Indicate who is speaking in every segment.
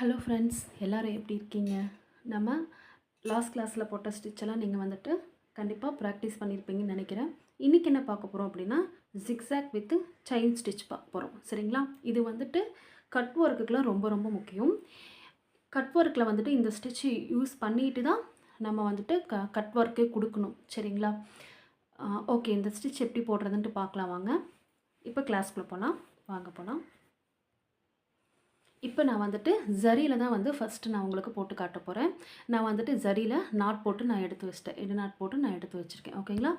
Speaker 1: Hello friends, எல்லோரும் எப்படி இருக்கீங்க? நம்ம லாஸ்ட் கிளாஸில் போட்ட ஸ்டிச்செல்லாம் நீங்கள் வந்துட்டு கண்டிப்பாக ப்ராக்டிஸ் பண்ணியிருப்பீங்கன்னு நினைக்கிறேன். இன்றைக்கி என்ன பார்க்க போகிறோம் அப்படின்னா, ஜிக்ஸாக் வித் செயின் ஸ்டிச் பார்க்க போகிறோம். சரிங்களா? இது வந்துட்டு கட் ஒர்க்குக்கெலாம் ரொம்ப ரொம்ப முக்கியம். கட் ஒர்க்கில் வந்துட்டு இந்த ஸ்டிச் யூஸ் பண்ணிட்டு தான் நம்ம வந்துட்டு கட் ஒர்க்கே கொடுக்கணும். சரிங்களா? ஓகே, இந்த ஸ்டிச் எப்படி போடுறதுன்ட்டு பார்க்கலாம் வாங்க. இப்போ கிளாஸ்க்குள்ளே போகலாம். வாங்க போகலாம். இப்போ நான் வந்துட்டு ஜரியில் தான் வந்து ஃபஸ்ட்டு நான் உங்களுக்கு போட்டு காட்ட போகிறேன். நான் வந்துட்டு ஜரியில் நாட் போட்டு நான் எடுத்து வச்சிட்டேன். 2 நாட் போட்டு நான் எடுத்து வச்சுருக்கேன். ஓகேங்களா?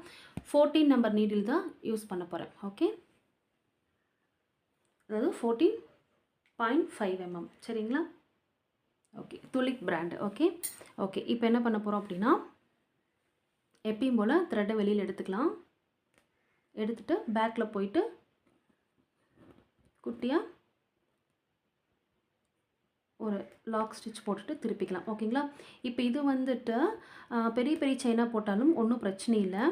Speaker 1: 14 நம்பர் நீடில் தான் யூஸ் பண்ண போகிறேன். ஓகே, அதாவது 14.5 mm. சரிங்களா? Okay, tulip brand. Okay okay இப்போ என்ன பண்ண போகிறோம் அப்படின்னா, எப்பயும் போல் த்ரெட்டை வெளியில் எடுத்துக்கலாம். எடுத்துகிட்டு பேக்கில் போயிட்டு குட்டியாக ஒரு லாக் ஸ்டிச் போட்டுட்டு திருப்பிக்கலாம். ஓகேங்களா? இப்போ இது வந்துட்டு பெரிய பெரிய செயினாக போட்டாலும் ஒன்றும் பிரச்சனை இல்லை.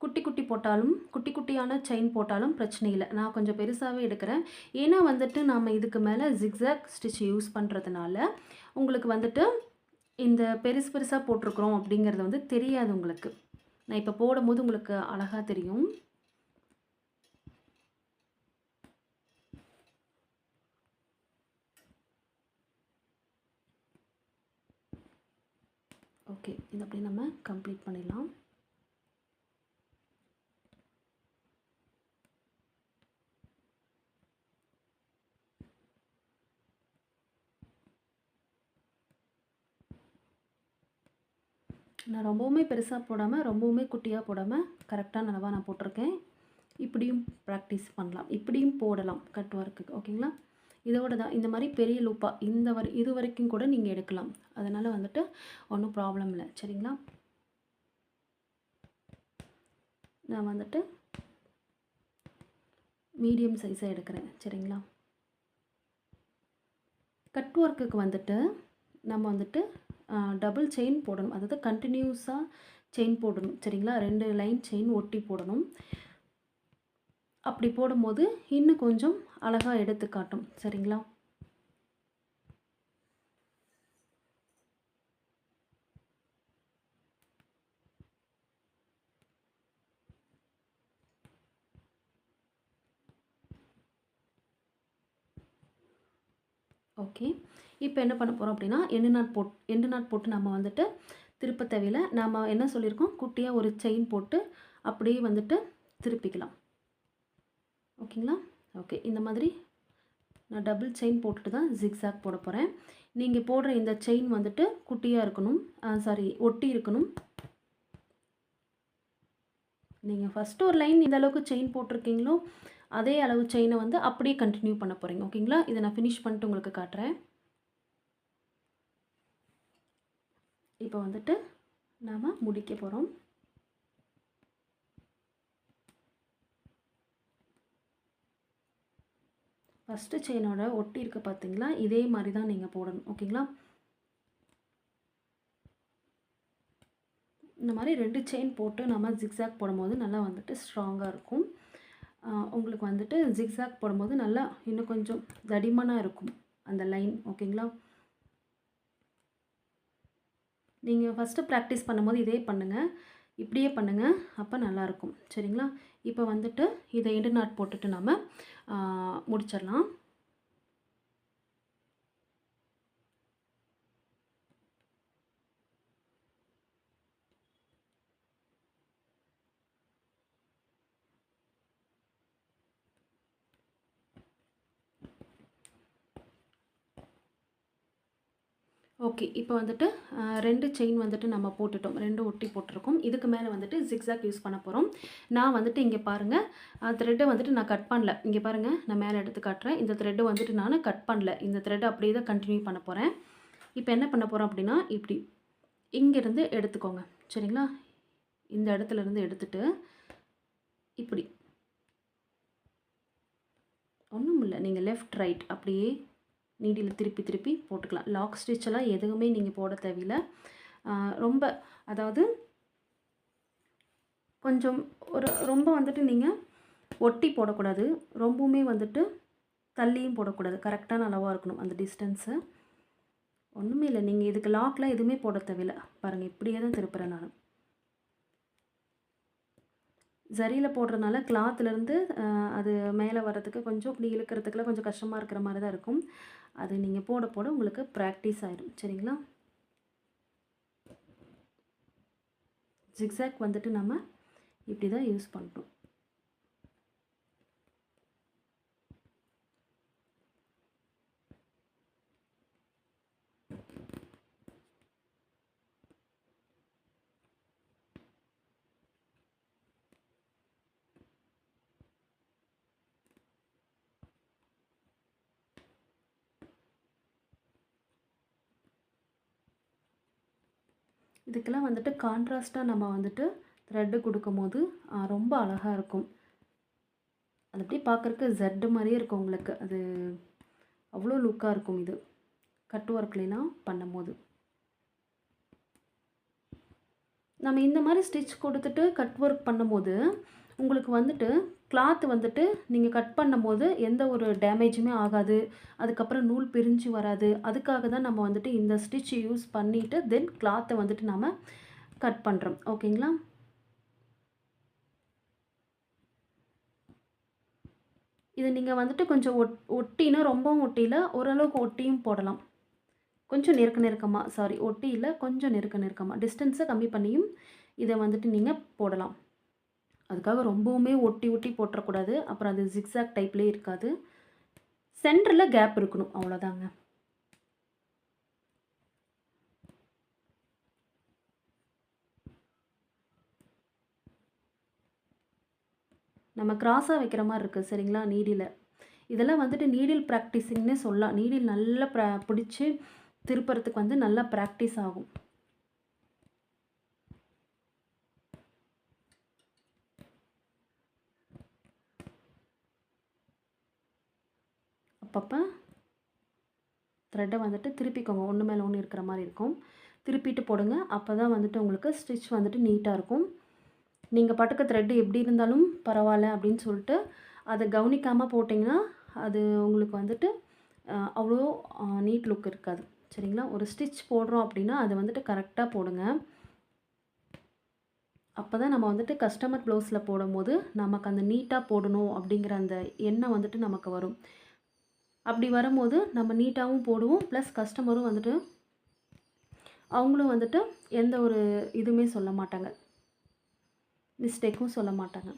Speaker 1: குட்டி குட்டி போட்டாலும் குட்டி குட்டியான செயின் போட்டாலும் பிரச்சனை இல்லை. நான் கொஞ்சம் பெருசாகவே எடுக்கிறேன். ஏன்னா வந்துட்டு நாம் இதுக்கு மேலே ஜிக்ஸாக் ஸ்டிச் யூஸ் பண்ணுறதுனால உங்களுக்கு வந்துட்டு இந்த பெருசு பெருசாக போட்டிருக்கிறோம் அப்படிங்கிறது வந்து தெரியாது உங்களுக்கு. நான் இப்போ போடும்போது உங்களுக்கு அழகாக தெரியும். ஓகே, இது அப்படியே நம்ம கம்ப்ளீட் பண்ணிடலாம். நான் ரொம்பவுமே பெருசாக போடாமல் ரொம்பவுமே குட்டியாக போடாமல் கரெக்டான அளவாக நான் போட்டிருக்கேன். இப்படியும் ப்ராக்டிஸ் பண்ணலாம், இப்படியும் போடலாம் கட் ஒர்க்குக்கு. ஓகேங்களா? இதோட தான் இந்த மாதிரி பெரிய லூப்பாக இது வரைக்கும் கூட நீங்கள் எடுக்கலாம். அதனால் வந்துட்டு ஒன்றும் ப்ராப்ளம் இல்லை. சரிங்களா? நான் வந்துட்டு மீடியம் சைஸாக எடுக்கிறேன். சரிங்களா? கட் ஒர்க்குக்கு வந்துட்டு நம்ம வந்துட்டு டபுள் செயின் போடணும். அதாவது கண்டினியூஸாக செயின் போடணும். சரிங்களா? 2 லைன் செயின் ஒட்டி போடணும். அப்படி போடும்போது இன்னும் கொஞ்சம் அழகாக எடுத்து காட்டும். சரிங்களா? ஓகே, இப்போ என்ன பண்ண போகிறோம் அப்படின்னா, எண்டு நாட் போட்டு நம்ம வந்துட்டு திருப்ப தேவையில்லை. நாம் என்ன சொல்லியிருக்கோம், குட்டியாக ஒரு செயின் போட்டு அப்படியே வந்துட்டு திருப்பிக்கலாம். ஓகேங்களா? ஓகே, இந்த மாதிரி நான் டபுள் செயின் போட்டுட்டு தான் ஜிக்ஸாக் போட போகிறேன். நீங்கள் போடுற இந்த செயின் வந்துட்டு குட்டியாக இருக்கணும், ஒட்டி இருக்கணும். நீங்கள் ஃபஸ்ட்டு ஒரு லைன் இந்த அளவுக்கு செயின் போட்டிருக்கீங்களோ அதே அளவு செயினை வந்து அப்படியே கண்டினியூ பண்ண போகிறீங்க. ஓகேங்களா? இதை நான் ஃபினிஷ் பண்ணிட்டு உங்களுக்கு காட்டுறேன். இப்போ வந்துட்டு நாம் முடிக்க போகிறோம். ஃபஸ்ட்டு செயினோட ஒட்டி இருக்க பார்த்தீங்களா, இதே மாதிரி தான் நீங்கள் போடணும். ஓகேங்களா? இந்த மாதிரி 2 செயின் போட்டு நம்ம ஜிக்ஸாக் போடும்போது நல்லா வந்துட்டு ஸ்ட்ராங்காக இருக்கும். உங்களுக்கு வந்துட்டு ஜிக்ஸாக் போடும்போது நல்லா இன்னும் கொஞ்சம் தடிமனாக இருக்கும் அந்த லைன். ஓகேங்களா? நீங்கள் ஃபஸ்ட்டு ப்ராக்டிஸ் பண்ணும்போது இதே பண்ணுங்கள், இப்படியே பண்ணுங்கள், அப்போ நல்லாயிருக்கும். சரிங்களா? இப்போ வந்துட்டு இதை எண்டு நாட் போட்டுட்டு நம்ம முடிச்சிடலாம். ஓகே, இப்போ வந்துட்டு 2 செயின் வந்துட்டு நம்ம போட்டுட்டோம். 2 ஒட்டி போட்டிருக்கோம். இதுக்கு மேலே வந்துட்டு ஜிக்ஸாக் யூஸ் பண்ண போகிறோம். நான் வந்துட்டு இங்கே பாருங்கள், த்ரெட்டை வந்துட்டு நான் கட் பண்ணல. இங்கே பாருங்கள், நான் மேலே எடுத்து காட்டுறேன். இந்த த்ரெட்டை வந்துட்டு நான் கட் பண்ணல. இந்த த்ரெட்டை அப்படியே தான் கண்டினியூ பண்ண போகிறேன். இப்போ என்ன பண்ண போகிறோம் அப்படின்னா, இப்படி இங்கேருந்து எடுத்துக்கோங்க. சரிங்களா? இந்த இடத்துலேருந்து எடுத்துட்டு இப்படி ஒன்றும் இல்லை, நீங்கள் லெஃப்ட் ரைட் அப்படியே நீடியில் திருப்பி திருப்பி போட்டுக்கலாம். லாக் ஸ்டிச்செல்லாம் எதுவுமே நீங்கள் போட தேவையில்லை. ரொம்ப அதாவது கொஞ்சம் ரொம்ப வந்துட்டு நீங்கள் ஒட்டி போடக்கூடாது, ரொம்பவுமே வந்துட்டு தள்ளியும் போடக்கூடாது. கரெக்டான அளவாக இருக்கணும் அந்த டிஸ்டன்ஸு. ஒன்றுமே இல்லை, நீங்கள் இதுக்கு லாக்லாம் எதுவுமே போட தேவையில்லை. பாருங்கள், இப்படியே தான் திருப்புறேன் நான். சரியில் போடுறதுனால கிளாத்துலேருந்து அது மேலே வர்றதுக்கு கொஞ்சம் இப்படி இழுக்கிறதுக்குலாம் கொஞ்சம் கஷ்டமாக இருக்கிற மாதிரி தான் இருக்கும். அது நீங்கள் போட போட உங்களுக்கு ப்ராக்டிஸ் ஆகிடும். சரிங்களா? ஜிக்ஸாக் வந்துட்டு நம்ம இப்படி தான் யூஸ் பண்ணுறோம். இதுக்கெல்லாம் வந்துட்டு கான்ட்ராஸ்ட்டாக நம்ம வந்துட்டு த்ரெட்டு கொடுக்கும்போது ரொம்ப அழகாக இருக்கும். அது அப்படியே பார்க்குறக்கு ஜெட்டு மாதிரியே இருக்கும் உங்களுக்கு. அது அவ்வளோ லுக்காக இருக்கும் இது கட் ஒர்க்லாம் பண்ணும்போது. நம்ம இந்த மாதிரி ஸ்டிச் கொடுத்துட்டு கட் ஒர்க் பண்ணும்போது உங்களுக்கு வந்துட்டு கிளாத் வந்துட்டு நீங்கள் கட் பண்ணும்போது எந்த ஒரு டேமேஜுமே ஆகாது. அதுக்கப்புறம் நூல் பிரிஞ்சு வராது. அதுக்காக தான் நம்ம வந்துட்டு இந்த ஸ்டிச் யூஸ் பண்ணிவிட்டு தென் கிளாத்தை வந்துட்டு நம்ம கட் பண்ணுறோம். ஓகேங்களா? இதை நீங்கள் வந்துட்டு கொஞ்சம் ஒட்டினா ரொம்பவும் ஒட்டியில், ஓரளவுக்கு ஒட்டியும் போடலாம். கொஞ்சம் நெருக்கமாக ஒட்டி இல்லை, கொஞ்சம் நெருக்கமாக டிஸ்டன்ஸை கம்மி பண்ணியும் இதை வந்துட்டு நீங்கள் போடலாம். அதுக்காக ரொம்பவுமே ஒட்டி ஒட்டி போட்டுறக்கூடாது. அப்புறம் அது ஜிக்ஸாக் டைப்லேயே இருக்காது. சென்டரில் கேப் இருக்கணும், அவ்வளோதாங்க. நம்ம கிராஸாக வைக்கிற மாதிரி இருக்குது. சரிங்களா? நீடில் இதெல்லாம் வந்துட்டு நீடில் ப்ராக்டிஸிங்னே சொல்லலாம். நீடில் நல்லா பிடிச்சி திருப்புறத்துக்கு வந்து நல்லா ப்ராக்டிஸ் ஆகும். அப்பப்போ த்ரெட்டை வந்துட்டு திருப்பிக்கோங்க. ஒன்று மேலே ஒன்று இருக்கிற மாதிரி இருக்கும். திருப்பிட்டு போடுங்க. அப்போ தான் வந்துட்டு உங்களுக்கு ஸ்டிச் வந்துட்டு நீட்டாக இருக்கும். நீங்கள் பாட்டுக்கு த்ரெட்டு எப்படி இருந்தாலும் பரவாயில்ல அப்படின்னு சொல்லிட்டு அதை கவனிக்காமல் போட்டிங்கன்னா அது உங்களுக்கு வந்துட்டு அவ்வளோ நீட் லுக் இருக்காது. சரிங்களா? ஒரு ஸ்டிச் போடுறோம் அப்படின்னா அதை வந்துட்டு கரெக்டாக போடுங்க. அப்போ தான் நம்ம வந்துட்டு கஸ்டமர் ப்ளவுஸில் போடும்போது நமக்கு அந்த நீட்டாக போடணும் அப்படிங்கிற அந்த எண்ணம் வந்துட்டு நமக்கு வரும். அப்படி வரும்போது நம்ம நீட்டாகவும் போடுவோம். ப்ளஸ் கஸ்டமரும் வந்துட்டு அவங்களும் வந்துட்டு எந்த ஒரு இதுவுமே சொல்ல மாட்டாங்க, மிஸ்டேக்கும் சொல்ல மாட்டாங்க.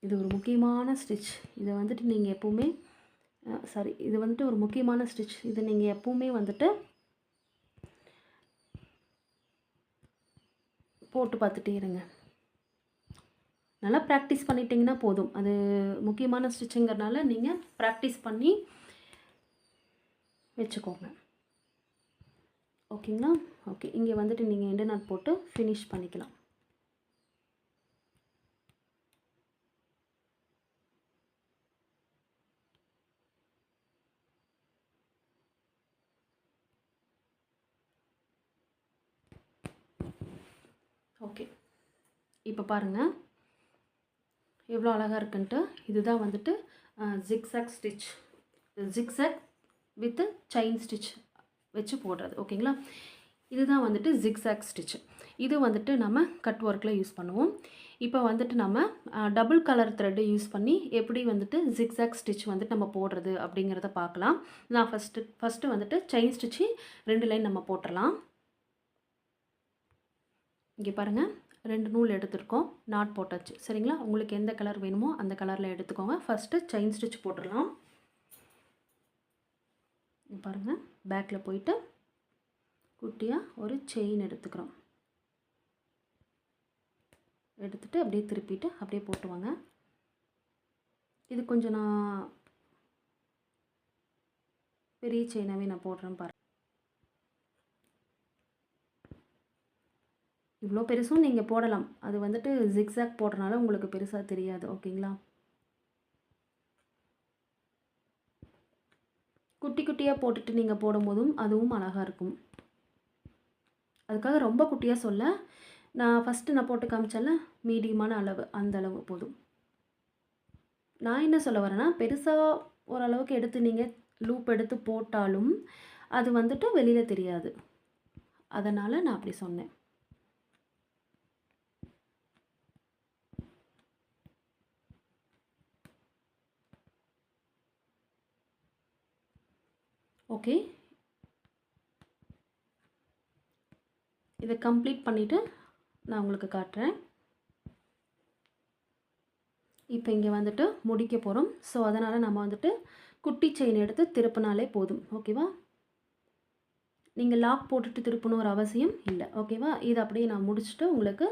Speaker 1: இது ஒரு முக்கியமான ஸ்டிச். இதை வந்துட்டு நீங்கள் எப்போவுமே இது வந்துட்டு ஒரு முக்கியமான ஸ்டிச். இதை நீங்கள் எப்போவுமே வந்துட்டு போட்டு பார்த்துட்டே இருங்க. நல்லா ப்ராக்டிஸ் பண்ணிட்டீங்கன்னா போதும். அது முக்கியமான ஸ்டிச்சுங்கிறனால நீங்கள் ப்ராக்டிஸ் பண்ணி வச்சுக்கோங்க. ஓகேங்களா? ஓகே, இங்கே வந்துட்டு நீங்கள் எண்டு நாட் போட்டு ஃபினிஷ் பண்ணிக்கலாம். ஓகே, இப்போ பாருங்கள் எவ்வளோ அழகாக இருக்குன்ட்டு. இதுதான் வந்துட்டு zigzag stitch. Zigzag with chain stitch வச்சு போடுறது. ஓகேங்களா? இதுதான் வந்துட்டு ஜிக்ஸாக் ஸ்டிச். இது வந்துட்டு நம்ம கட் ஒர்க்கில் யூஸ் பண்ணுவோம். இப்போ வந்துட்டு நம்ம டபுள் கலர் த்ரெட்டு யூஸ் பண்ணி எப்படி வந்துட்டு ஜிக்ஸாக் ஸ்டிச் வந்துட்டு நம்ம போடுறது அப்படிங்கிறத பார்க்கலாம். நான் ஃபஸ்ட்டு வந்துட்டு செயின் ஸ்டிச்சு 2 லைன் நம்ம போட்டுடலாம். இங்கே பாருங்கள், 2 நூல் எடுத்துருக்கோம், நாட் போட்டாச்சு. சரிங்களா? உங்களுக்கு எந்த கலர் வேணுமோ அந்த கலரில் எடுத்துக்கோங்க. ஃபஸ்ட்டு செயின் ஸ்டிச் போட்டுடலாம். பாருங்கள், பேக்கில் போயிட்டு குட்டியாக ஒரு செயின் எடுத்துக்கிறோம். எடுத்துகிட்டு அப்படியே திருப்பிட்டு அப்படியே போட்டுவாங்க. இது கொஞ்சம் நான் பெரிய செயினாகவே நான் போடுறேன் பாருங்கள். இவ்வளோ பெருசும் நீங்கள் போடலாம். அது வந்துட்டு ஜிக்ஸாக் போடுறனால உங்களுக்கு பெருசாக தெரியாது. ஓகேங்களா? குட்டி குட்டியாக போட்டுட்டு நீங்கள் போடும்போதும் அதுவும் அழகாக இருக்கும். அதுக்காக ரொம்ப குட்டியாக சொல்ல, நான் ஃபஸ்ட்டு நான் போட்டு காமிச்சேன்ல மீடியமான அளவு, அந்த அளவு போதும். நான் என்ன சொல்ல வரேன்னா, பெருசாக ஓரளவுக்கு எடுத்து நீங்கள் லூப் எடுத்து போட்டாலும் அது வந்துட்டு வெளியில் தெரியாது. அதனால் நான் அப்படி சொன்னேன். ஓகே, இதை கம்ப்ளீட் பண்ணிவிட்டு நான் உங்களுக்கு காட்டுறேன். இப்போ இங்கே வந்துட்டு முடிக்க போகிறோம். ஸோ அதனால் நம்ம வந்துட்டு குட்டி செயின் எடுத்து திருப்பினாலே போதும். ஓகேவா? நீங்கள் லாக் போட்டுட்டு திருப்பணும் ஒரு அவசியம் இல்லை. ஓகேவா? இதை அப்படியே நான் முடிச்சுட்டு உங்களுக்கு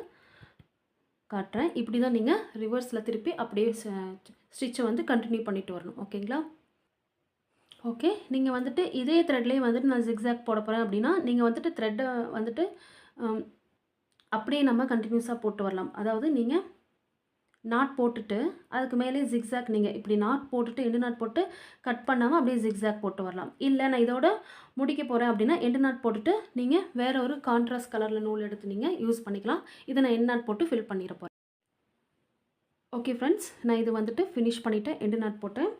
Speaker 1: காட்டுறேன். இப்படி தான் நீங்கள் ரிவர்ஸில் திருப்பி அப்படியே ஸ்டிச்சை வந்து கண்டினியூ பண்ணிட்டு வரணும். ஓகேங்களா? ஓகே, நீங்கள் வந்துட்டு இதே த்ரெட்லேயே வந்துட்டு நான் ஜிக்ஸாக் போட போகிறேன் அப்படின்னா, நீங்கள் வந்துட்டு த்ரெட்டை வந்துட்டு அப்படியே நம்ம கண்டினியூஸாக போட்டு வரலாம். அதாவது நீங்கள் நாட் போட்டுட்டு அதுக்கு மேலே ஜிக்ஸாக் நீங்கள் இப்படி நாட் போட்டுட்டு எண்டு நாட் போட்டு கட் பண்ணாமல் அப்படியே ஜிக்ஸாக் போட்டு வரலாம். இல்லை நான் இதோட முடிக்க போகிறேன் அப்படின்னா எண்டு நாட் போட்டுட்டு நீங்கள் வேறு ஒரு கான்ட்ராஸ்ட் கலரில் நூல் எடுத்து நீங்கள் யூஸ் பண்ணிக்கலாம். இதை நான் எண்டு நாட் போட்டு ஃபில் பண்ணிட போகிறேன். ஓகே ஃப்ரெண்ட்ஸ், நான் இது வந்துட்டு ஃபினிஷ் பண்ணிவிட்டேன். எண்டு நாட் போட்டேன்.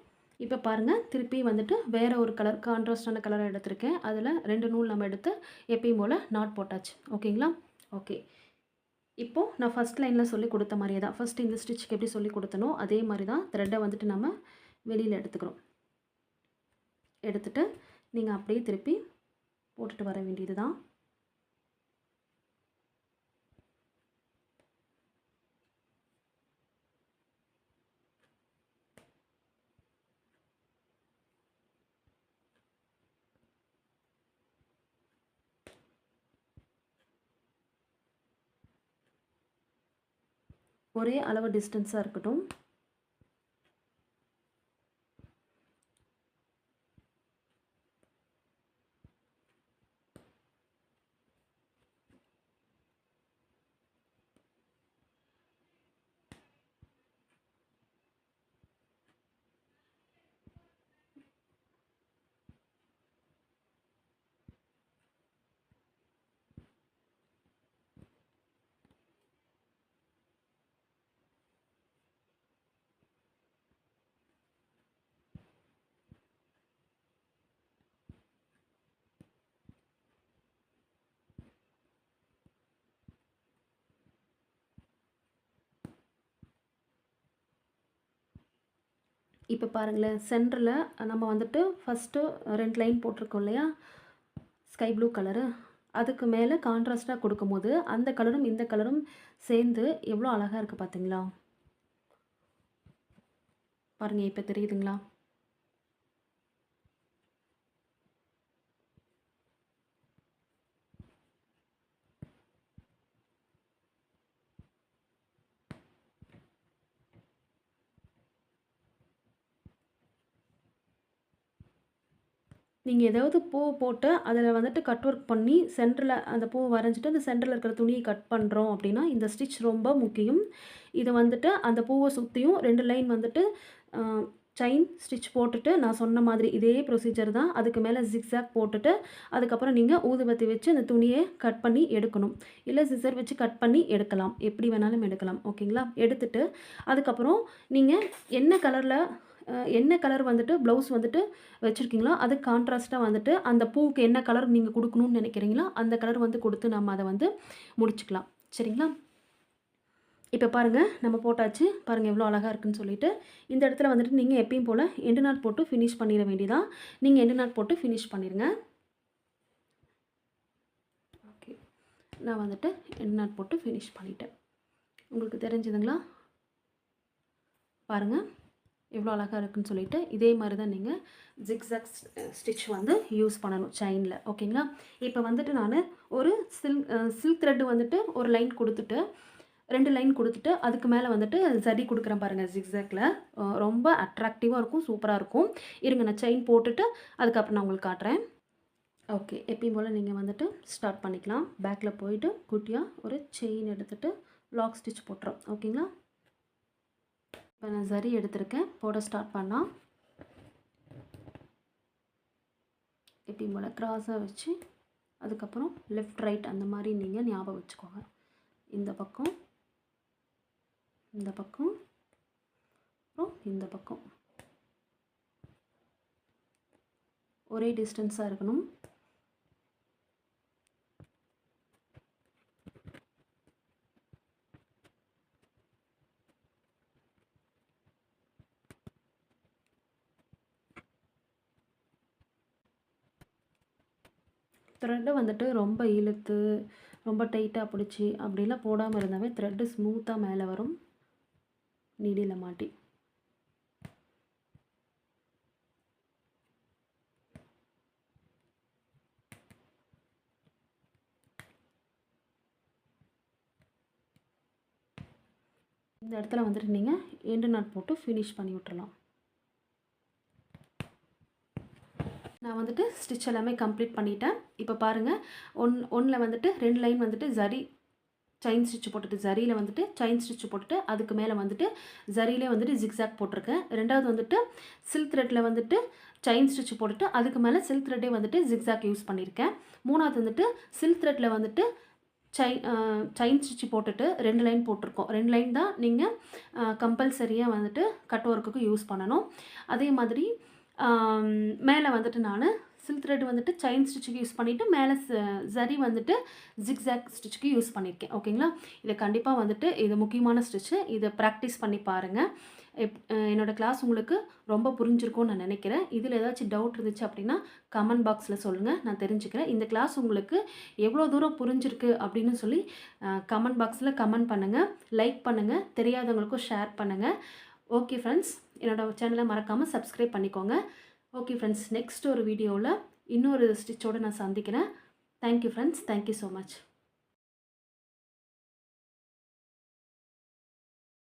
Speaker 1: இப்போ பாருங்கள், திருப்பி வந்துட்டு வேறு ஒரு கலர் கான்ட்ராஸ்டான கலரை எடுத்திருக்கேன். அதில் 2 நூல் நம்ம எடுத்து எப்பயும் போல் நாட் போட்டாச்சு. ஓகேங்களா? ஓகே, இப்போது நான் ஃபஸ்ட் லைனில் சொல்லி கொடுத்த மாதிரியே தான், ஃபஸ்ட்டு இந்த ஸ்டிச்சுக்கு எப்படி சொல்லி கொடுத்தனோ அதே மாதிரி தான் த்ரெட்டை வந்துட்டு நம்ம வெளியில் எடுத்துக்கிறோம். எடுத்துகிட்டு நீங்கள் அப்படியே திருப்பி போட்டுட்டு வர வேண்டியது தான். ஒரே அளவு டிஸ்டன்ஸாக இருக்கட்டும். இப்போ பாருங்களேன், சென்டரில் நம்ம வந்துட்டு ஃபஸ்ட்டு 2 லைன் போட்டிருக்கோம் இல்லையா, ஸ்கை ப்ளூ கலரு. அதுக்கு மேலே கான்ட்ராஸ்ட்டாக கொடுக்கும்போது அந்த கலரும் இந்த கலரும் சேர்ந்து எவ்வளோ அழகாக இருக்குது பார்த்தீங்களா? பாருங்கள், இப்போ தெரியுதுங்களா? நீங்கள் ஏதாவது பூ போட்டு அதில் வந்துட்டு கட் ஒர்க் பண்ணி சென்டரில் அந்த பூவை வரைஞ்சிட்டு அந்த சென்டரில் இருக்கிற துணியை கட் பண்ணுறோம் அப்படின்னா இந்த ஸ்டிச் ரொம்ப முக்கியம். இதை வந்துட்டு அந்த பூவை சுற்றியும் 2 லைன் வந்துட்டு செயின் ஸ்டிச் போட்டுட்டு நான் சொன்ன மாதிரி இதே ப்ரொசீஜர் தான். அதுக்கு மேலே ஜிக்ஸாக் போட்டுட்டு அதுக்கப்புறம் நீங்கள் ஊதுபத்தி வச்சு அந்த துணியை கட் பண்ணி எடுக்கணும். இல்லை சிசர் வச்சு கட் பண்ணி எடுக்கலாம், எப்படி வேணாலும் எடுக்கலாம். ஓகேங்களா? எடுத்துட்டு அதுக்கப்புறம் நீங்கள் என்ன கலர் வந்துட்டு ப்ளவுஸ் வந்துட்டு வச்சுருக்கீங்களோ அது கான்ட்ராஸ்ட்டாக வந்துட்டு அந்த பூவுக்கு என்ன கலர் நீங்கள் கொடுக்கணும்னு நினைக்கிறீங்களோ அந்த கலர் வந்து கொடுத்து நம்ம அதை வந்து முடிச்சுக்கலாம். சரிங்களா? இப்போ பாருங்கள், நம்ம போட்டாச்சு. பாருங்கள் எவ்வளோ அழகாக இருக்குன்னு சொல்லிட்டு. இந்த இடத்துல வந்துட்டு நீங்கள் எப்பயும் போல் எண்டு நாட் போட்டு ஃபினிஷ் பண்ணிட வேண்டியதான். நீங்கள் எண்டு நாட் போட்டு ஃபினிஷ் பண்ணிடுங்க. ஓகே, நான் வந்துட்டு எண்டு நாட் போட்டு ஃபினிஷ் பண்ணிட்டேன். உங்களுக்கு தெரிஞ்சுதுங்களா? பாருங்கள் எவ்வளோ அழகாக இருக்குன்னு சொல்லிட்டு. இதே மாதிரி தான் நீங்கள் ஜிக்ஸாக் ஸ்டிச் வந்து யூஸ் பண்ணணும் செயினில். ஓகேங்களா? இப்போ வந்துட்டு நான் ஒரு சில்க் த்ரெட்டு வந்துட்டு ஒரு லைன் கொடுத்துட்டு 2 லைன் கொடுத்துட்டு அதுக்கு மேலே வந்துட்டு சரி கொடுக்குறேன் பாருங்கள் ஜிக்ஸாக்ல. ரொம்ப அட்ராக்டிவாக இருக்கும், சூப்பராக இருக்கும். இருங்க நான் செயின் போட்டுட்டு அதுக்கப்புறம் நான் உங்களுக்கு காட்டுறேன். ஓகே, எப்பயும் போல் நீங்கள் வந்துட்டு ஸ்டார்ட் பண்ணிக்கலாம். பேக்கில் போயிட்டு குட்டியாக ஒரு செயின் எடுத்துகிட்டு லாக் ஸ்டிச் போட்டுரும். ஓகேங்களா? இப்போ நான் சரி எடுத்திருக்கேன், போட ஸ்டார்ட் பண்ணலாம். எப்பயும் போல் க்ராஸாக வச்சு அதுக்கப்புறம் லெஃப்ட் ரைட் அந்த மாதிரி நீங்கள் ஞாபகம் வச்சுக்கோங்க. இந்த பக்கம், இந்த பக்கம், அப்புறம் இந்த பக்கம் ஒரே டிஸ்டன்ஸாக இருக்கணும். த்ரெட்டை வந்துட்டு ரொம்ப இழுத்து ரொம்ப டைட்டாக பிடிச்சி அப்படிலாம் போடாமல் இருந்தாவே த்ரெட்டு ஸ்மூத்தாக மேலே வரும் நீடியில் மாட்டி. இந்த இடத்துல வந்துட்டு நீங்கள் எண்டு நாட் போட்டு ஃபினிஷ் பண்ணி விட்டுறலாம். நான் வந்துட்டு ஸ்டிச் எல்லாமே கம்ப்ளீட் பண்ணிட்டேன். இப்போ பாருங்கள், ஒன்றில் வந்துட்டு 2 லைன் வந்துட்டு ஜரி செயின் ஸ்டிச் போட்டுட்டு ஜரியில் வந்துட்டு செயின் ஸ்டிச் போட்டுட்டு அதுக்கு மேலே வந்துட்டு ஜரியிலே வந்துட்டு ஜிக்ஸாக் போட்டிருக்கேன். 2வது வந்துட்டு சில்க் த்ரெட்டில் வந்துட்டு செயின் ஸ்டிச் போட்டுட்டு அதுக்கு மேலே சில்க் த்ரெட்டே வந்துட்டு ஜிக்ஸாக் யூஸ் பண்ணியிருக்கேன். 3வது வந்துட்டு சில்க் த்ரெட்டில் வந்துட்டு செயின் ஸ்டிச் போட்டுட்டு 2 லைன் போட்டிருக்கோம். 2 லைன் தான் நீங்கள் கம்பல்சரியாக வந்துட்டு கட் ஒர்க்குக்கு யூஸ் பண்ணணும். அதே மாதிரி மேலே வந்துட்டு நான் சில்க் த்ரெட் வந்துட்டு செயின் ஸ்டிச்சுக்கு யூஸ் பண்ணிவிட்டு மேலே சரி வந்துட்டு ஜிக்ஸாக் ஸ்டிச்சுக்கு யூஸ் பண்ணியிருக்கேன். ஓகேங்களா? இதை கண்டிப்பாக வந்துட்டு இது முக்கியமான ஸ்டிச்சு, இதை ப்ராக்டிஸ் பண்ணி பாருங்கள். என்னோடய கிளாஸ் உங்களுக்கு ரொம்ப புரிஞ்சிருக்கும்னு நான் நினைக்கிறேன். இதில் ஏதாச்சும் டவுட் இருந்துச்சு அப்படின்னா கமெண்ட் பாக்ஸில் சொல்லுங்கள், நான் தெரிஞ்சுக்கிறேன். இந்த கிளாஸ் உங்களுக்கு எவ்வளோ தூரம் புரிஞ்சிருக்கு அப்படின்னு சொல்லி கமெண்ட் பாக்ஸில் கமெண்ட் பண்ணுங்கள், லைக் பண்ணுங்கள், தெரியாதவங்களுக்கும் ஷேர் பண்ணுங்கள். ஓகே ஃப்ரெண்ட்ஸ், என்னோடய சேனலை மறக்காமல் சப்ஸ்கிரைப் பண்ணிக்கோங்க. ஓகே ஃப்ரெண்ட்ஸ், நெக்ஸ்ட் ஒரு வீடியோவில் இன்னொரு ஸ்டிச்சோடு நான் சந்திக்கிறேன். Thank you friends, thank you so much.